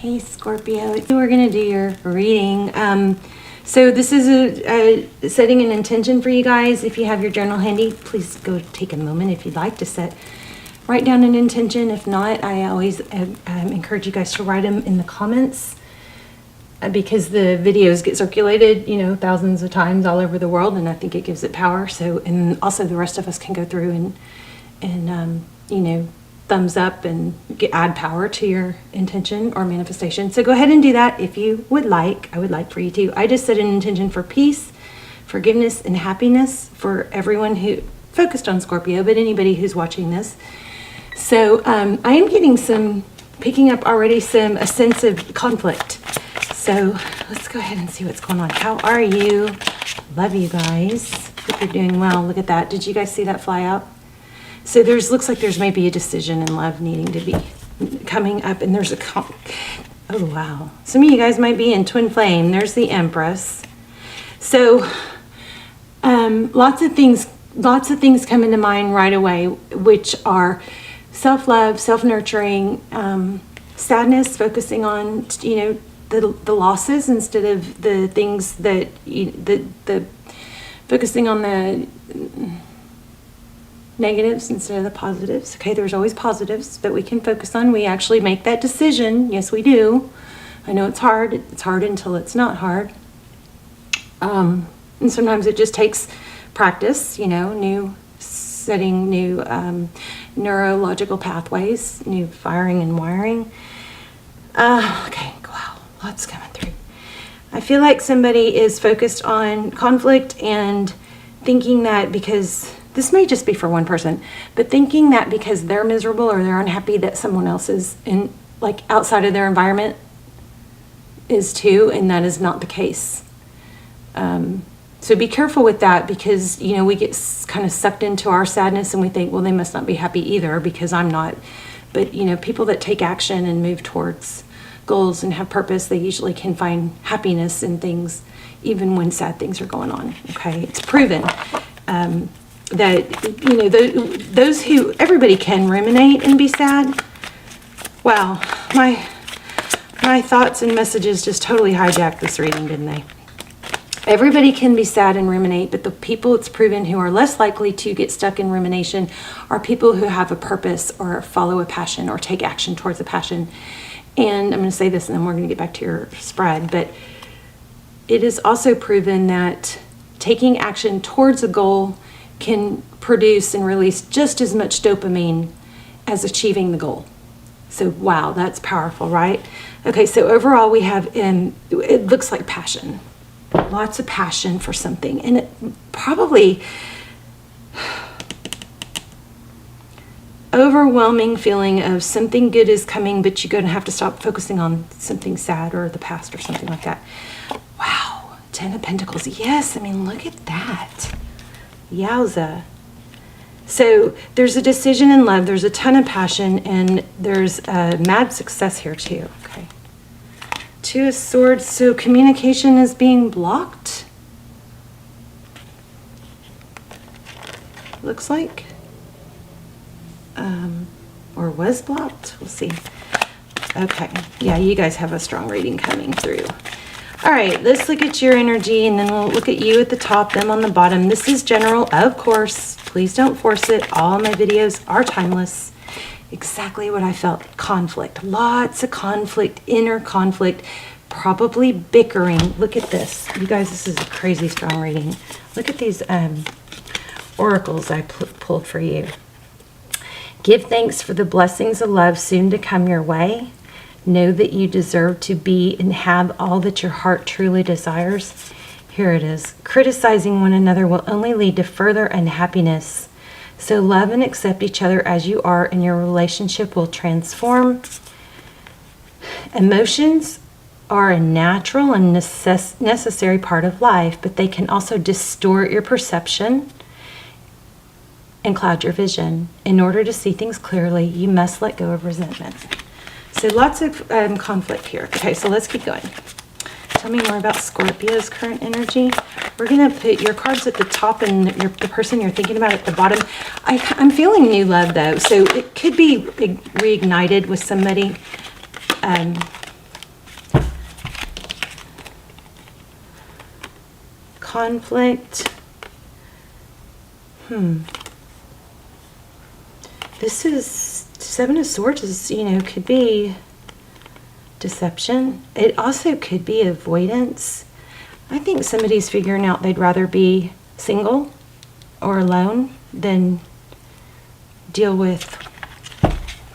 Hey Scorpio, we're going to do your reading. So this is a setting an intention for you guys. If you have your journal handy, please go take a moment if you'd like to write down an intention. If not, I always encourage you guys to write them in the comments because the videos get circulated, thousands of times all over the world, and I think it gives it power. So, and also the rest of us can go through and thumbs up and add power to your intention or manifestation. So go ahead and do that if you would like. I would like for you to. I just set an intention for peace, forgiveness, and happiness for everyone who focused on Scorpio, but anybody who's watching this. So I am getting picking up already a sense of conflict. So let's go ahead and see what's going on. How are you? Love you guys. Hope you're doing well. Look at that. Did you guys see that fly out? So looks like there's maybe a decision in love needing to be coming up, and there's oh wow. Some of you guys might be in twin flame. There's the Empress. So lots of things come into mind right away, which are self-love, self-nurturing, sadness, focusing on the losses instead of the things that the focusing on the negatives instead of the positives. Okay, there's always positives that we can focus on. We actually make that decision. Yes, we do. I know it's hard. It's hard until it's not hard. And sometimes it just takes practice, new setting, new neurological pathways, new firing and wiring. Okay, wow, lots coming through. I feel like somebody is focused on conflict and thinking that because this may just be for one person, but thinking that because they're miserable or they're unhappy that someone else is outside of their environment is too, and that is not the case. So be careful with that because, we get kind of sucked into our sadness and we think, well, they must not be happy either because I'm not. But, people that take action and move towards goals and have purpose, they usually can find happiness in things even when sad things are going on. Okay, it's proven. That those who everybody can ruminate and be sad. Wow, my thoughts and messages just totally hijacked this reading, didn't they? Everybody can be sad and ruminate, but the people it's proven who are less likely to get stuck in rumination are people who have a purpose or follow a passion or take action towards a passion. And I'm going to say this and then we're going to get back to your spread, but it is also proven that taking action towards a goal can produce and release just as much dopamine as achieving the goal. So wow, that's powerful, right? Okay, so overall we have it looks like passion. Lots of passion for something. And it probably overwhelming feeling of something good is coming, but you're going to have to stop focusing on something sad or the past or something like that. Wow, 10 of Pentacles. Yes, look at that. Yowza. So there's a decision in love, there's a ton of passion, and there's a mad success here too. Okay. 2 of Swords, so communication is being blocked. Looks like. Or was blocked. We'll see. Okay. Yeah, you guys have a strong reading coming through. All right, let's look at your energy, and then we'll look at you at the top, them on the bottom. This is general, of course. Please don't force it. All my videos are timeless. Exactly what I felt. Conflict. Lots of conflict, inner conflict, probably bickering. Look at this. You guys, this is a crazy strong reading. Look at these oracles I pulled for you. Give thanks for the blessings of love soon to come your way. Know that you deserve to be and have all that your heart truly desires. Here it is. Criticizing one another will only lead to further unhappiness. So love and accept each other as you are, and your relationship will transform. Emotions are a natural and necessary part of life, but they can also distort your perception and cloud your vision. In order to see things clearly, you must let go of resentment. So lots of conflict here. Okay, so let's keep going. Tell me more about Scorpio's current energy. We're going to put your cards at the top and the person you're thinking about at the bottom. I'm feeling new love, though, so it could be reignited with somebody. conflict. This is Seven of Swords is, could be deception. It also could be avoidance. I think somebody's figuring out they'd rather be single or alone than deal with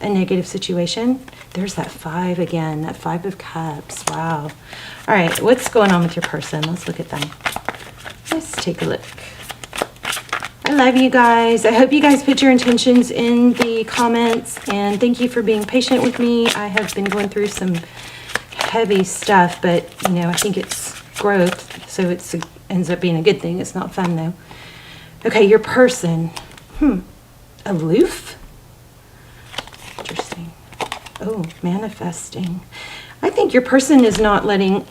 a negative situation. There's that 5 again, that 5 of Cups. Wow. All right, what's going on with your person? Let's look at them. Let's take a look. I love you guys. I hope you guys put your intentions in the comments, and thank you for being patient with me. I have been going through some heavy stuff, but I think it's growth, so it ends up being a good thing. It's not fun though. Okay, your person. Aloof? Interesting. Oh, manifesting. I think your person is not letting...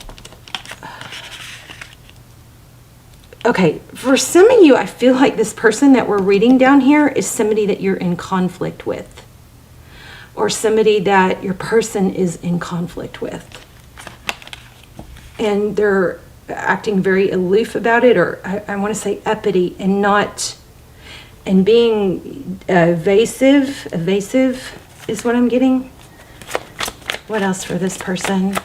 Okay, for some of you, I feel like this person that we're reading down here is somebody that you're in conflict with, or somebody that your person is in conflict with. And they're acting very aloof about it, or I want to say uppity, and being evasive is what I'm getting. What else for this person?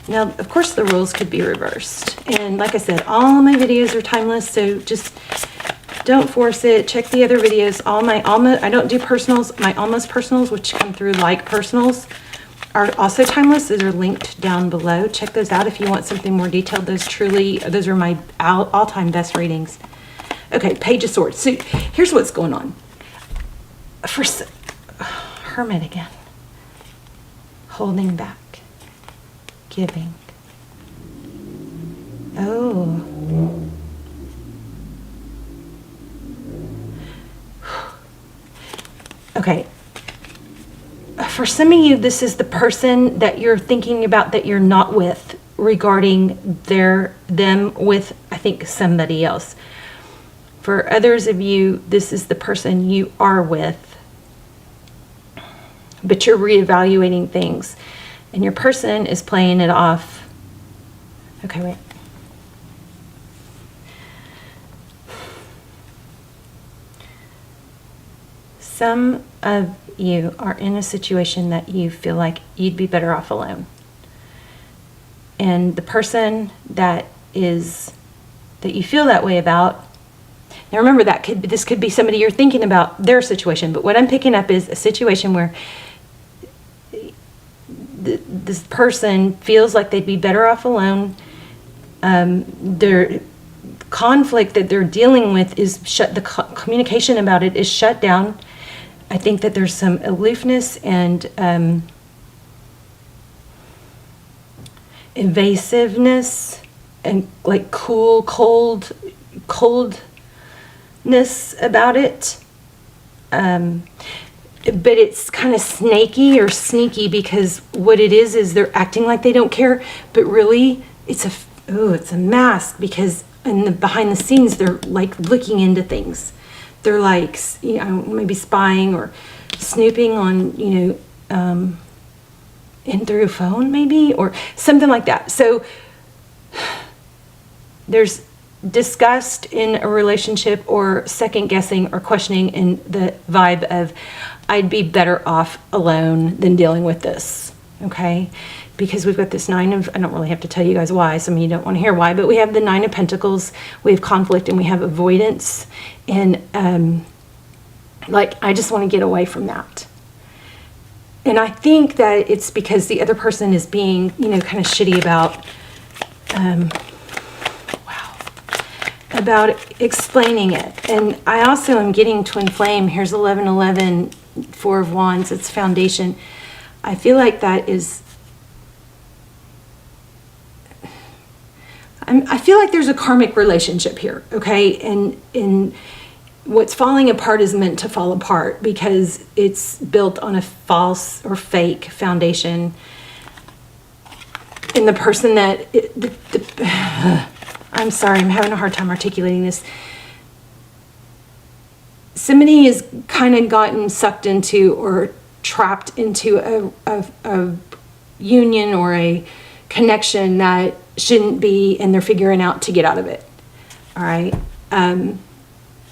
Now, of course, the roles could be reversed. And like I said, all my videos are timeless, so just don't force it. Check the other videos. I don't do personals. My almost personals, which come through like personals, are also timeless. Those are linked down below. Check those out if you want something more detailed. Those are my all-time best readings. Okay, Page of Swords. So here's what's going on. Hermit again. Holding back. Giving. Oh. Okay. For some of you, this is the person that you're thinking about that you're not with, regarding them with, I think, somebody else. For others of you, this is the person you are with, but you're reevaluating things. And your person is playing it off. Okay, wait. Some of you are in a situation that you feel like you'd be better off alone. And the person that you feel that way about, now remember this could be somebody you're thinking about their situation, but what I'm picking up is a situation where this person feels like they'd be better off alone. Their conflict that they're dealing with is the communication about it is shut down. I think that there's some aloofness and evasiveness and like coldness about it. But it's kind of snaky or sneaky, because what it is they're acting like they don't care, but really it's a mask, because behind the scenes they're like looking into things. They're like, maybe spying or snooping on, in through a phone maybe, or something like that. So there's disgust in a relationship, or second guessing or questioning in the vibe of, I'd be better off alone than dealing with this. Okay, because we've got this I don't really have to tell you guys why, some of you don't want to hear why, but we have the 9 of Pentacles, we have conflict, and we have avoidance, and I just want to get away from that. And I think that it's because the other person is being, kind of shitty about explaining it. And I also am getting twin flame. Here's 1111, 4 of Wands, it's foundation. I feel like that is, I feel like there's a karmic relationship here, okay? And what's falling apart is meant to fall apart, because it's built on a false or fake foundation. And the person that, I'm sorry, I'm having a hard time articulating this. Somebody has kind of gotten sucked into or trapped into a union or a connection that shouldn't be, and they're figuring out to get out of it. All right.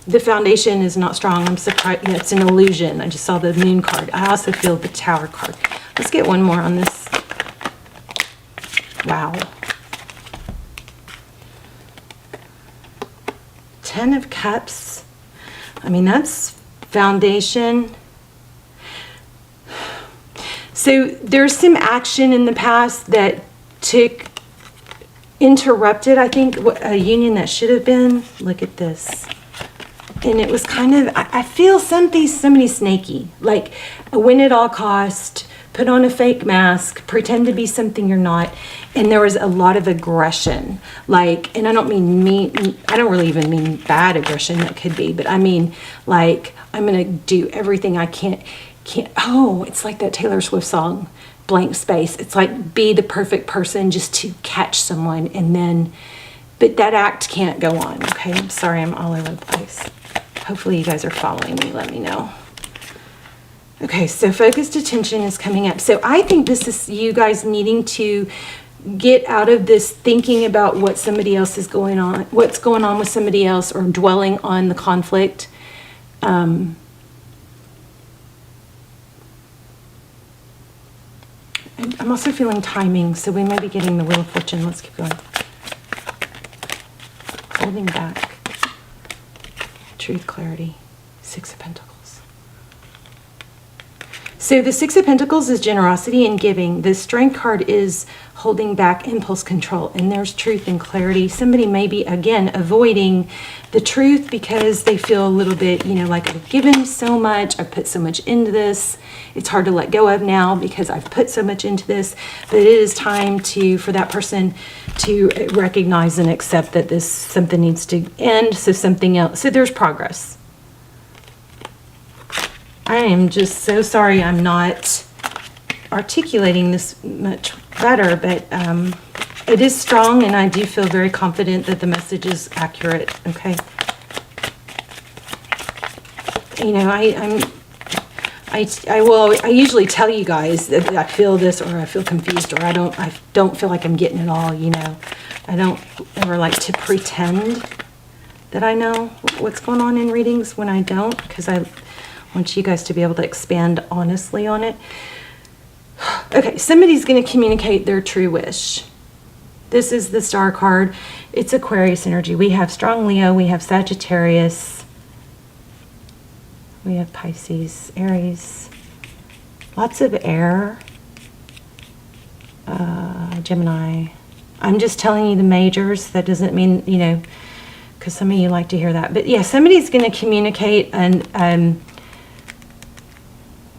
The foundation is not strong. I'm surprised. Yeah, it's an illusion. I just saw the moon card. I also feel the tower card. Let's get one more on this. Wow. 10 of Cups. I mean, that's foundation. So there's some action in the past that interrupted, I think, a union that should have been. Look at this. And it was kind of, I feel somebody snaky, like win at all cost, put on a fake mask, pretend to be something you're not. And there was a lot of aggression, like, and I don't mean mean, I don't really even mean bad aggression, that could be, but I mean, like, I'm going to do everything I can't, oh, it's like that Taylor Swift song, Blank Space. It's like, be the perfect person just to catch someone, and then, but that act can't go on, okay? I'm sorry, I'm all over the place. Hopefully you guys are following me. Let me know. Okay, so focused attention is coming up. So I think this is you guys needing to get out of this thinking about what somebody else is going on, what's going on with somebody else, or dwelling on the conflict. I'm also feeling timing, so we may be getting the Wheel of Fortune. Let's keep going. Holding back. Truth, clarity. 6 of Pentacles. So the 6 of Pentacles is generosity and giving. The Strength card is holding back, impulse control. And there's truth and clarity. Somebody may be, again, avoiding the truth because they feel a little bit, you know, like I've given so much. I've put so much into this. It's hard to let go of now because I've put so much into this. But it is time for that person to recognize and accept that something needs to end. So something else. So there's progress. I am just so sorry I'm not articulating this much better, but it is strong, and I do feel very confident that the message is accurate, okay? You know, I usually tell you guys that I feel this, or I feel confused, or I don't feel like I'm getting it all, you know. I don't ever like to pretend that I know what's going on in readings when I don't, because I want you guys to be able to expand honestly on it. Okay, somebody's going to communicate their true wish. This is the Star card. It's Aquarius energy. We have strong Leo. We have Sagittarius. We have Pisces, Aries. Lots of air. Gemini. I'm just telling you the majors. That doesn't mean, you know, because some of you like to hear that. But yeah, somebody's going to communicate and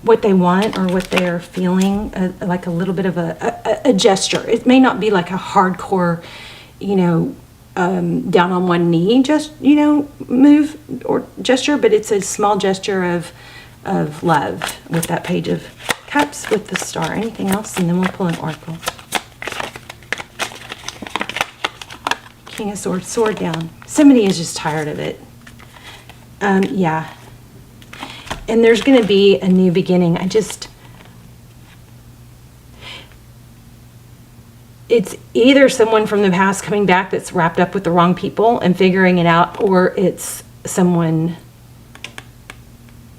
what they want or what they are feeling, like a little bit of a gesture. It may not be like a hardcore, you know, down on one knee, just, you know, move or gesture, but it's a small gesture of love with that Page of Cups with the Star. Anything else? And then we'll pull an oracle. King of Swords, sword down. Somebody is just tired of it. Yeah. And there's going to be a new beginning. It's either someone from the past coming back that's wrapped up with the wrong people and figuring it out, or it's someone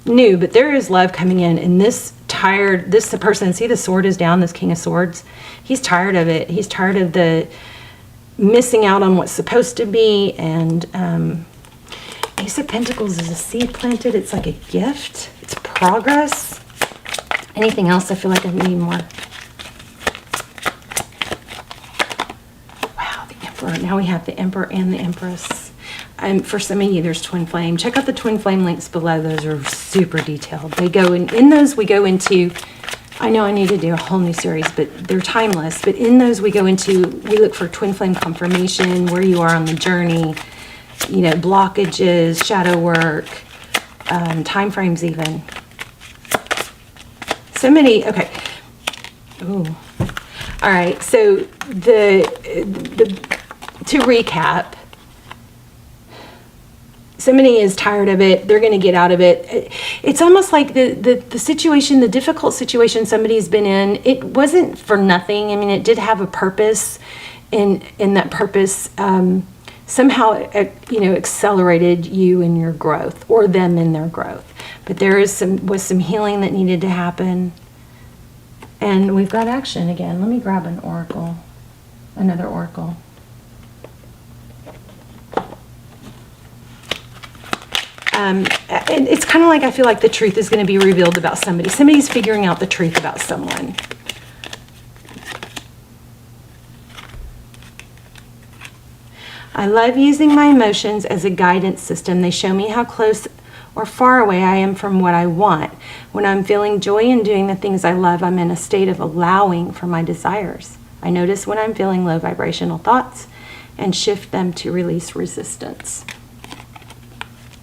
new. But there is love coming in, and this person, see the sword is down, this King of Swords, he's tired of it. He's tired of the missing out on what's supposed to be, and Ace of Pentacles is a seed planted. It's like a gift. It's progress. Anything else? I feel like I need more. Wow, the Emperor. Now we have the Emperor and the Empress. For some of you, there's twin flame. Check out the twin flame links below. Those are super detailed. They go in those we go into, I know I need to do a whole new series, but they're timeless. But in those we look for twin flame confirmation, where you are on the journey, you know, blockages, shadow work, time frames even. So many, okay. Ooh. All right, so to recap, somebody is tired of it. They're going to get out of it. It's almost like the situation, the difficult situation somebody's been in, it wasn't for nothing. I mean, it did have a purpose, and that purpose somehow, accelerated you in your growth or them in their growth. But there was some healing that needed to happen. And we've got action again. Let me grab an oracle, another oracle. And it's kind of like, I feel like the truth is going to be revealed about somebody. Somebody's figuring out the truth about someone. I love using my emotions as a guidance system. They show me how close or far away I am from what I want. When I'm feeling joy in doing the things I love, I'm in a state of allowing for my desires. I notice when I'm feeling low vibrational thoughts and shift them to release resistance.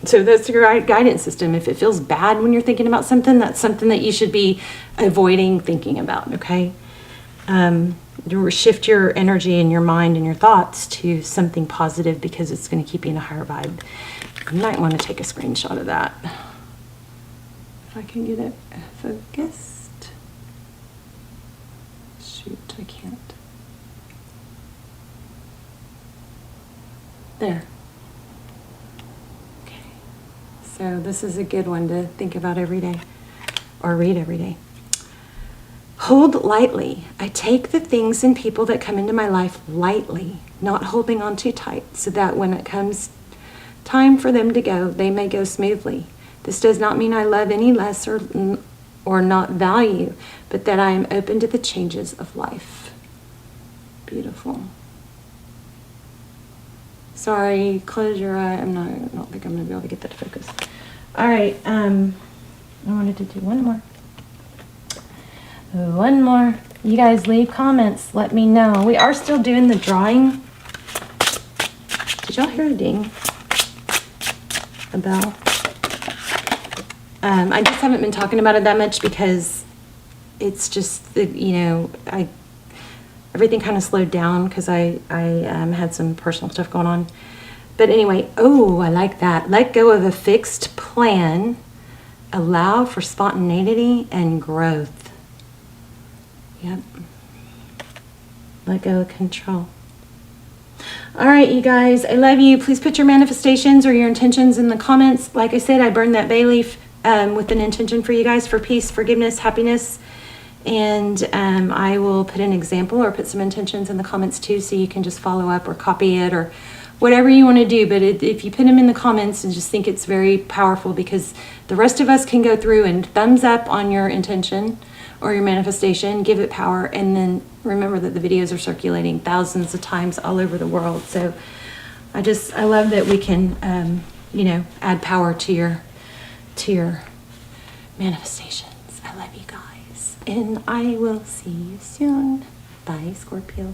So that's your guidance system. If it feels bad when you're thinking about something, that's something that you should be avoiding thinking about, okay? You shift your energy and your mind and your thoughts to something positive because it's going to keep you in a higher vibe. You might want to take a screenshot of that. If I can get it focused. Shoot, I can't. There. So this is a good one to think about every day or read every day. Hold lightly. I take the things and people that come into my life lightly, not holding on too tight, so that when it comes time for them to go, they may go smoothly. This does not mean I love any less or not value, but that I am open to the changes of life. Beautiful. Sorry, close your eye. I don't think I'm going to be able to get that to focus. All right, I wanted to do one more. One more. You guys leave comments. Let me know. We are still doing the drawing. Did y'all hear a ding? A bell? I just haven't been talking about it that much because it's just, everything kind of slowed down because I had some personal stuff going on. But anyway, oh, I like that. Let go of a fixed plan. Allow for spontaneity and growth. Yep. Let go of control. All right, you guys, I love you. Please put your manifestations or your intentions in the comments. Like I said, I burned that bay leaf with an intention for you guys for peace, forgiveness, happiness. And I will put an example or put some intentions in the comments too, so you can just follow up or copy it or whatever you want to do. But if you put them in the comments, and just think it's very powerful, because the rest of us can go through and thumbs up on your intention or your manifestation, give it power, and then remember that the videos are circulating thousands of times all over the world. So I love that we can, add power to your manifestations. I love you guys. And I will see you soon. Bye, Scorpio.